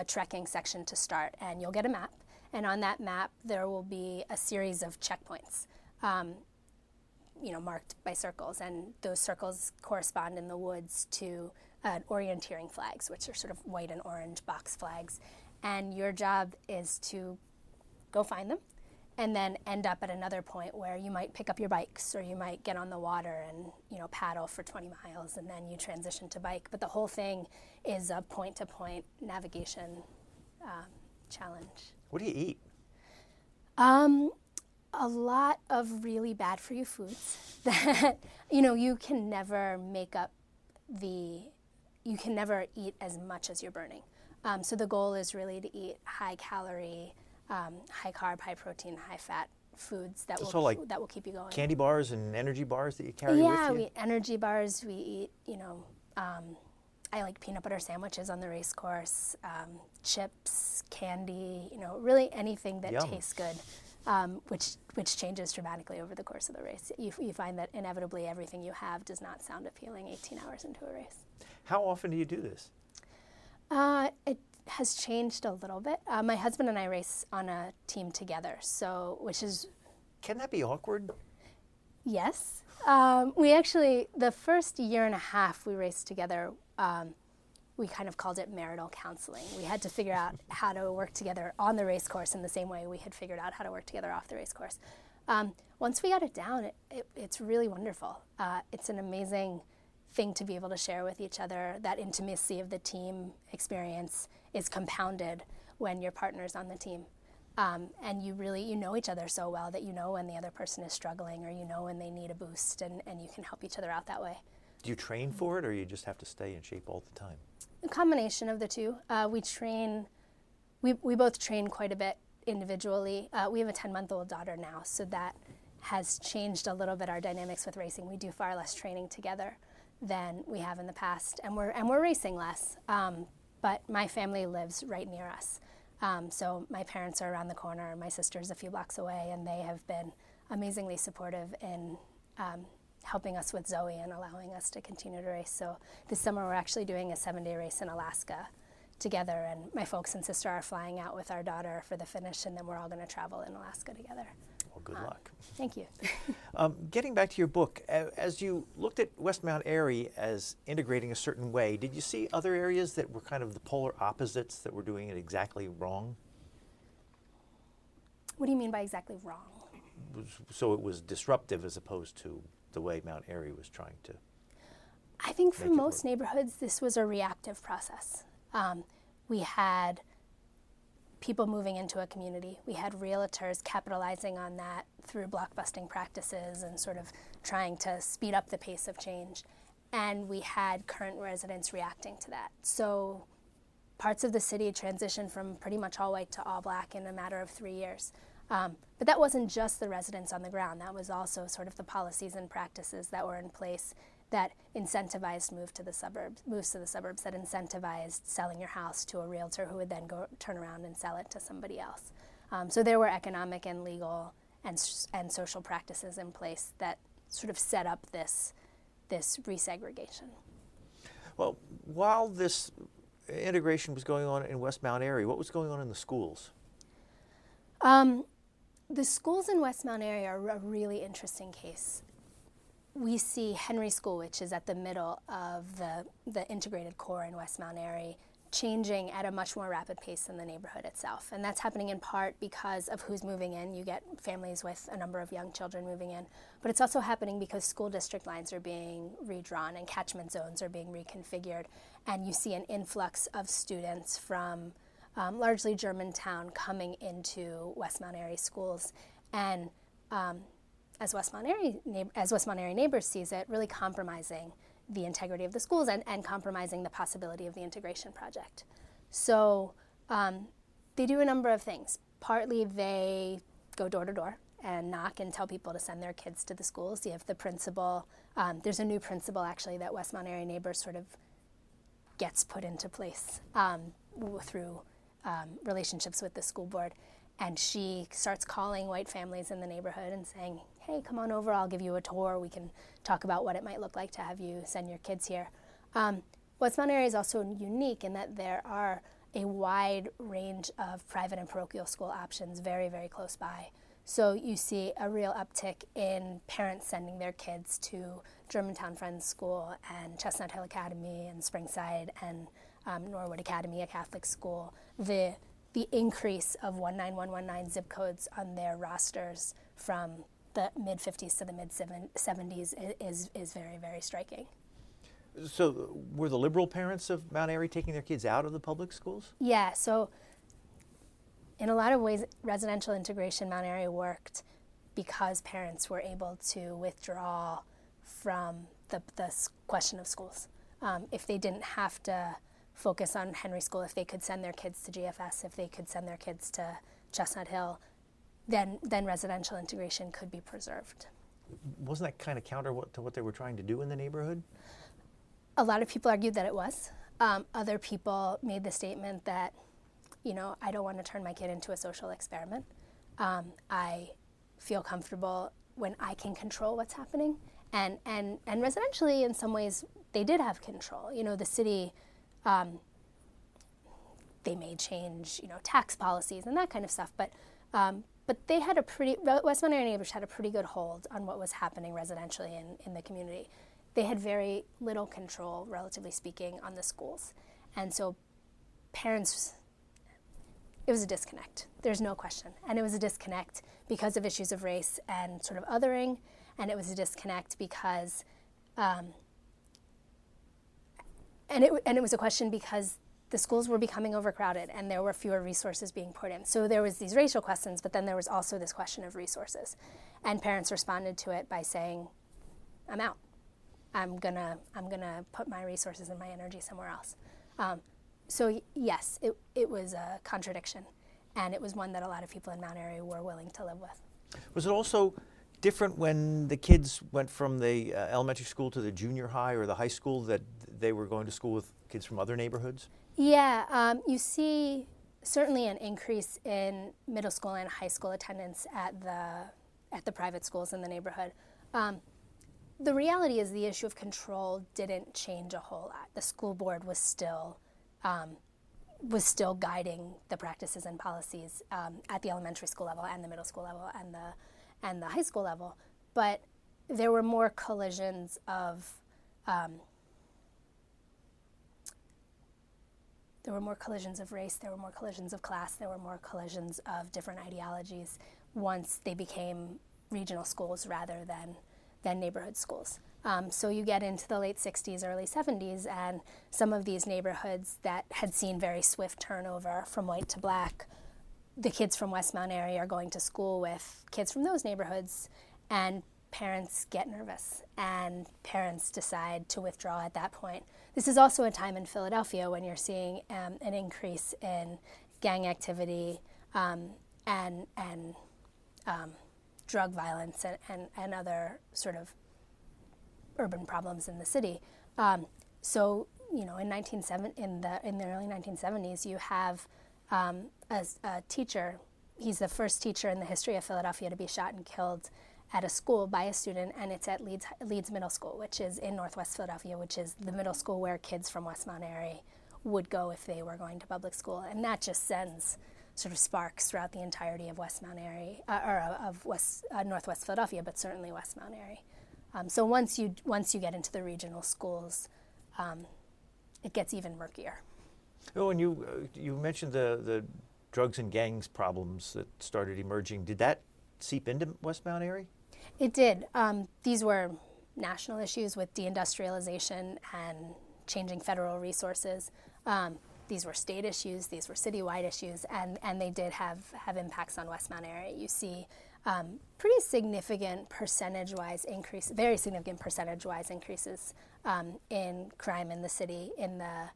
trekking section to start, and you'll get a map. And on that map, there will be a series of checkpoints, marked by circles. And those circles correspond in the woods to orienteering flags, which are sort of white and orange box flags. And your job is to go find them and then end up at another point where you might pick up your bikes, or you might get on the water and paddle for 20 miles, and then you transition to bike. But the whole thing is a point-to-point navigation challenge. What do you eat? A lot of really bad for you foods that you can never you can never eat as much as you're burning. So the goal is really to eat high calorie, high carb, high protein, high fat foods that will keep you going. Candy bars and energy bars that you carry with you? Yeah, we eat energy bars. We eat, I like peanut butter sandwiches on the race course, chips, candy, really anything that tastes good, which changes dramatically over the course of the race. You find that inevitably everything you have does not sound appealing 18 hours into a race. How often do you do this? It has changed a little bit. My husband and I race on a team together, which is... Can that be awkward? Yes. We actually, the first year and a half we raced together, we kind of called it marital counseling. We had to figure out how to work together on the race course in the same way we had figured out how to work together off the race course. Once we got it down, it's really wonderful. It's an amazing thing to be able to share with each other. That intimacy of the team experience is compounded when your partner's on the team. And you know each other so well that you know when the other person is struggling, or when they need a boost, and you can help each other out that way. Do you train for it, or you just have to stay in shape all the time? A combination of the two. We both train quite a bit individually. We have a 10-month-old daughter now, so that has changed a little bit our dynamics with racing. We do far less training together than we have in the past, and we're racing less. But my family lives right near us. So my parents are around the corner, my sister's a few blocks away, and they have been amazingly supportive in helping us with Zoe and allowing us to continue to race. So this summer we're actually doing a 7-day race in Alaska together, and my folks and sister are flying out with our daughter for the finish, and then we're all going to travel in Alaska together. Well, good luck. Thank you. Getting back to your book, as you looked at West Mount Airy as integrating a certain way, did you see other areas that were kind of the polar opposites that were doing it exactly wrong? What do you mean by exactly wrong? so it was disruptive as opposed to the way Mount Airy was trying to. I think for most neighborhoods, this was a reactive process. We had people moving into a community. We had realtors capitalizing on that through blockbusting practices and sort of trying to speed up the pace of change. And we had current residents reacting to that. So parts of the city transitioned from pretty much all white to all black in a matter of 3 years. But that wasn't just the residents on the ground. That was also sort of the policies and practices that were in place that incentivized moves to the suburbs, that incentivized selling your house to a realtor who would then go turn around and sell it to somebody else. So there were economic and legal and social practices in place that sort of set up this resegregation. Well, while this integration was going on in West Mount Airy, what was going on in the schools? The schools in West Mount Airy are a really interesting case. We see Henry School, which is at the middle of the integrated core in West Mount Airy, changing at a much more rapid pace than the neighborhood itself. And that's happening in part because of who's moving in. You get families with a number of young children moving in. But it's also happening because school district lines are being redrawn and catchment zones are being reconfigured. And you see an influx of students from largely Germantown coming into West Mount Airy schools. And as West Mount Airy neighbors sees it, really compromising the integrity of the schools and compromising the possibility of the integration project. So they do a number of things. Partly they go door to door and knock and tell people to send their kids to the schools. You have the principal. There's a new principal actually that West Mount Airy neighbors sort of gets put into place through relationships with the school board. And she starts calling white families in the neighborhood and saying, hey, come on over, I'll give you a tour. We can talk about what it might look like to have you send your kids here. West Mount Airy is also unique in that there are a wide range of private and parochial school options very, very close by. So you see a real uptick in parents sending their kids to Germantown Friends School and Chestnut Hill Academy and Springside and Norwood Academy, a Catholic school. The increase of 19119 zip codes on their rosters from the mid-50s to the mid-70s is very, very striking. So were the liberal parents of Mount Airy taking their kids out of the public schools? Yeah, so in a lot of ways, residential integration Mount Airy worked because parents were able to withdraw from the question of schools. If they didn't have to focus on Henry School, if they could send their kids to GFS, if they could send their kids to Chestnut Hill, then residential integration could be preserved. Wasn't that kind of counter to what they were trying to do in the neighborhood? A lot of people argued that it was. Other people made the statement that, I don't want to turn my kid into a social experiment. I feel comfortable when I can control what's happening. And residentially, in some ways, they did have control. The city, they may change, tax policies and that kind of stuff, but they had West Mount Airy neighbors had a pretty good hold on what was happening residentially in the community. They had very little control, relatively speaking, on the schools. And so parents, it was a disconnect. There's no question. And it was a disconnect because of issues of race and sort of othering, and it was a disconnect because, and it was a question because the schools were becoming overcrowded and there were fewer resources being put in. So there was these racial questions, but then there was also this question of resources. And parents responded to it by saying, I'm out. I'm gonna put my resources and my energy somewhere else. So yes, it was a contradiction, and it was one that a lot of people in Mount Airy were willing to live with. Was it also different when the kids went from the elementary school to the junior high or the high school, that they were going to school with kids from other neighborhoods? Yeah, you see certainly an increase in middle school and high school attendance at the private schools in the neighborhood. The reality is the issue of control didn't change a whole lot. The school board was still guiding the practices and policies at the elementary school level and the middle school level and the high school level, but there were more collisions of race, there were more collisions of class, there were more collisions of different ideologies once they became regional schools rather than neighborhood schools. So you get into the late 60s, early 70s, and some of these neighborhoods that had seen very swift turnover from white to black, the kids from West Mount Airy are going to school with kids from those neighborhoods, and parents get nervous, and parents decide to withdraw at that point. This is also a time in Philadelphia when you're seeing an increase in gang activity and drug violence and other sort of urban problems in the city. So, in the early 1970s, you have a teacher. He's the first teacher in the history of Philadelphia to be shot and killed at a school by a student, and it's at Leeds Middle School, which is in Northwest Philadelphia, which is the middle school where kids from West Mount Airy would go if they were going to public school. And that just sends sort of sparks throughout the entirety of West Mount Airy, Northwest Philadelphia, but certainly West Mount Airy. So once you get into the regional schools, it gets even murkier. Oh, and you mentioned the drugs and gangs problems that started emerging. Did that seep into West Mount Airy? It did. These were national issues with deindustrialization and changing federal resources. These were state issues, these were citywide issues, and they did have impacts on West Mount Airy. You see pretty significant percentage-wise increase, very significant percentage-wise increases in crime in the city in the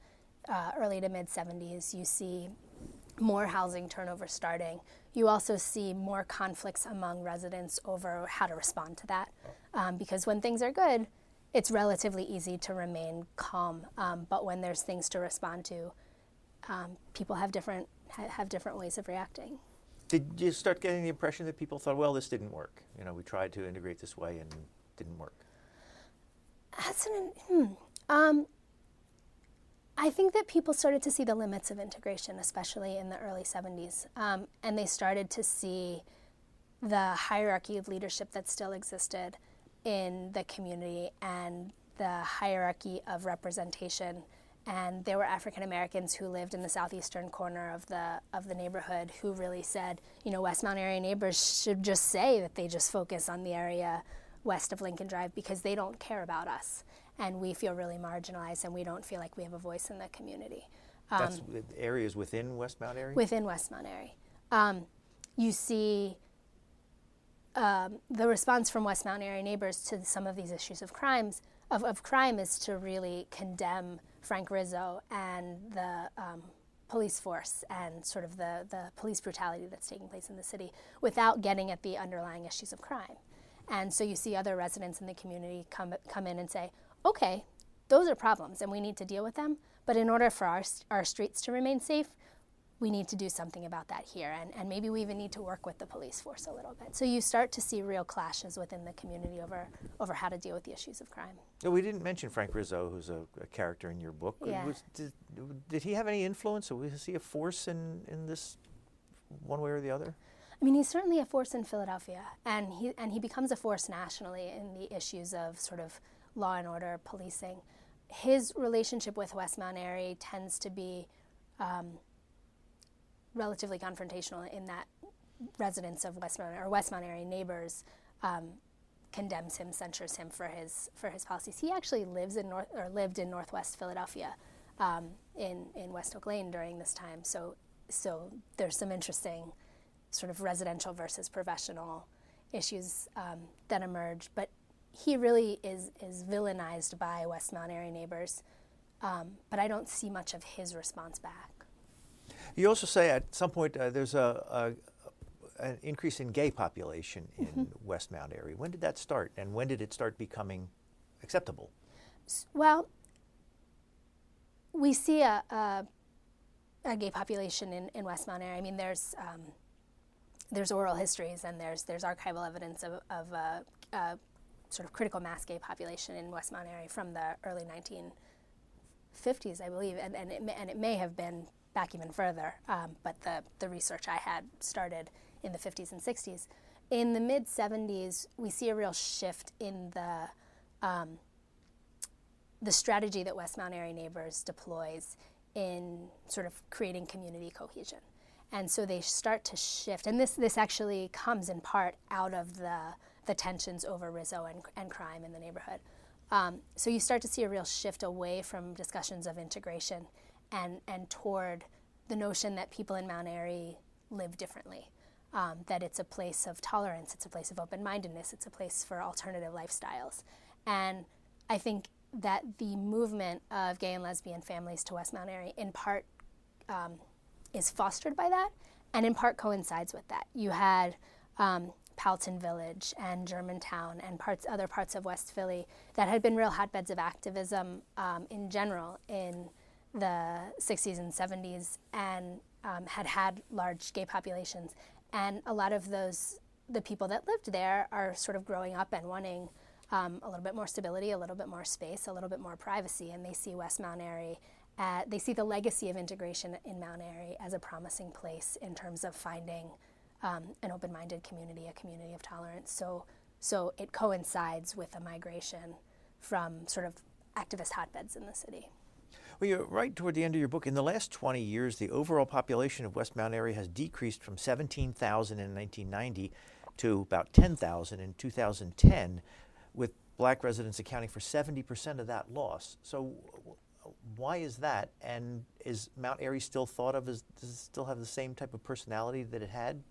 early to mid-70s. You see more housing turnover starting. You also see more conflicts among residents over how to respond to that. Because when things are good, it's relatively easy to remain calm. But when there's things to respond to, people have different ways of reacting. Did you start getting the impression that people thought, well, this didn't work? We tried to integrate this way and it didn't work. I think that people started to see the limits of integration, especially in the early 70s. And they started to see the hierarchy of leadership that still existed in the community and the hierarchy of representation. And there were African Americans who lived in the southeastern corner of the neighborhood who really said, West Mount Airy neighbors should just say that they just focus on the area west of Lincoln Drive because they don't care about us. And we feel really marginalized, and we don't feel like we have a voice in the community. That's areas within West Mount Airy? Within West Mount Airy. You see the response from West Mount Airy neighbors to some of these issues of crime is to really condemn Frank Rizzo and the police force and sort of the police brutality that's taking place in the city without getting at the underlying issues of crime. And so you see other residents in the community come in and say, okay, those are problems and we need to deal with them, but in order for our streets to remain safe, we need to do something about that here, and maybe we even need to work with the police force a little bit. So you start to see real clashes within the community over how to deal with the issues of crime. No, we didn't mention Frank Rizzo, who's a character in your book. Yeah. Did he have any influence, or was he a force in this one way or the other? I mean, he's certainly a force in Philadelphia, and he becomes a force nationally in the issues of sort of law and order, policing. His relationship with West Mount Airy tends to be relatively confrontational in that residents of West Mount Airy neighbors condemns him, censures him for his policies. He actually lived in Northwest Philadelphia, in West Oak Lane during this time. So there's some interesting sort of residential versus professional issues that emerge, but he really is villainized by West Mount Airy neighbors, but I don't see much of his response back. You also say at some point there's an increase in gay population in West Mount Airy. When did that start, and when did it start becoming acceptable? Well, we see a gay population in West Mount Airy. I mean, there's oral histories and there's archival evidence of a sort of critical mass gay population in West Mount Airy from the early 1950s, I believe, and it may have been back even further, but the research I had started in the 50s and 60s. In the mid-70s, we see a real shift in the strategy that West Mount Airy Neighbors deploys in sort of creating community cohesion. And so they start to shift. And this actually comes in part out of the tensions over Rizzo and crime in the neighborhood. So you start to see a real shift away from discussions of integration and toward the notion that people in Mount Airy live differently, that it's a place of tolerance, it's a place of open-mindedness, it's a place for alternative lifestyles. And I think that the movement of gay and lesbian families to West Mount Airy in part is fostered by that, and in part coincides with that. You had Powelton Village and Germantown and other parts of West Philly that had been real hotbeds of activism in general in the 60s and 70s, and had large gay populations. And a lot of the people that lived there are sort of growing up and wanting a little bit more stability, a little bit more space, a little bit more privacy, and they see West Mount Airy, they see the legacy of integration in Mount Airy as a promising place in terms of finding an open-minded community, a community of tolerance. So it coincides with a migration from sort of activist hotbeds in the city. Well, you're right toward the end of your book. In the last 20 years, the overall population of West Mount Airy has decreased from 17,000 in 1990 to about 10,000 in 2010, with black residents accounting for 70% of that loss. So why is that? And is Mount Airy still thought of does it still have the same type of personality that it had?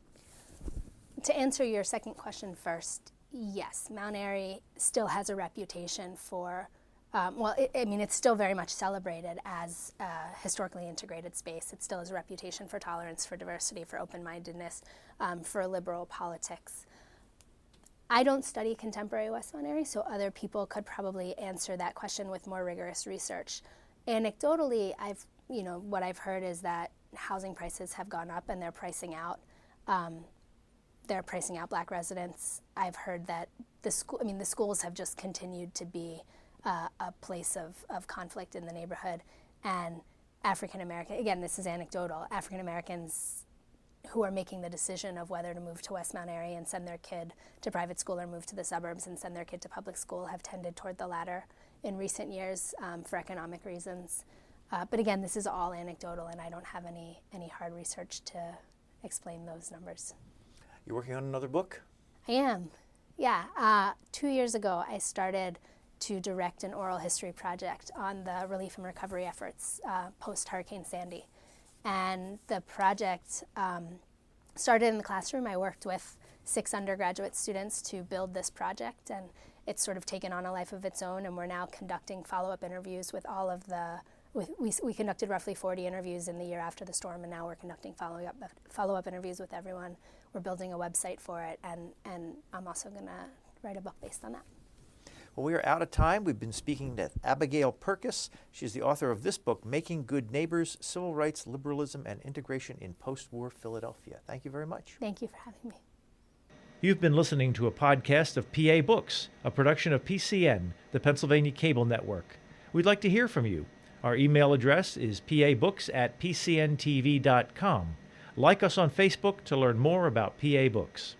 To answer your second question first, yes, Mount Airy still has a reputation for, it's still very much celebrated as a historically integrated space. It still has a reputation for tolerance, for diversity, for open-mindedness, for liberal politics. I don't study contemporary West Mount Airy, so other people could probably answer that question with more rigorous research. Anecdotally, what I've heard is that housing prices have gone up and they're pricing out black residents. I've heard that the schools have just continued to be a place of conflict in the neighborhood, and African American, again, this is anecdotal, African Americans who are making the decision of whether to move to West Mount Airy and send their kid to private school or move to the suburbs and send their kid to public school have tended toward the latter in recent years for economic reasons. But again, this is all anecdotal, and I don't have any hard research to explain those numbers. You're working on another book? I am, yeah. 2 years ago, I started to direct an oral history project on the relief and recovery efforts post-Hurricane Sandy. And the project started in the classroom. I worked with 6 undergraduate students to build this project, and it's sort of taken on a life of its own, and we're now conducting follow-up interviews with all of we conducted roughly 40 interviews in the year after the storm, and now we're conducting follow-up interviews with everyone. We're building a website for it, and I'm also going to write a book based on that. Well, we are out of time. We've been speaking to Abigail Perkiss. She's the author of this book, Making Good Neighbors, Civil Rights, Liberalism, and Integration in Post-War Philadelphia. Thank you very much. Thank you for having me. You've been listening to a podcast of PA Books, a production of PCN, the Pennsylvania Cable Network. We'd like to hear from you. Our email address is pabooks@pcntv.com. Like us on Facebook to learn more about PA Books.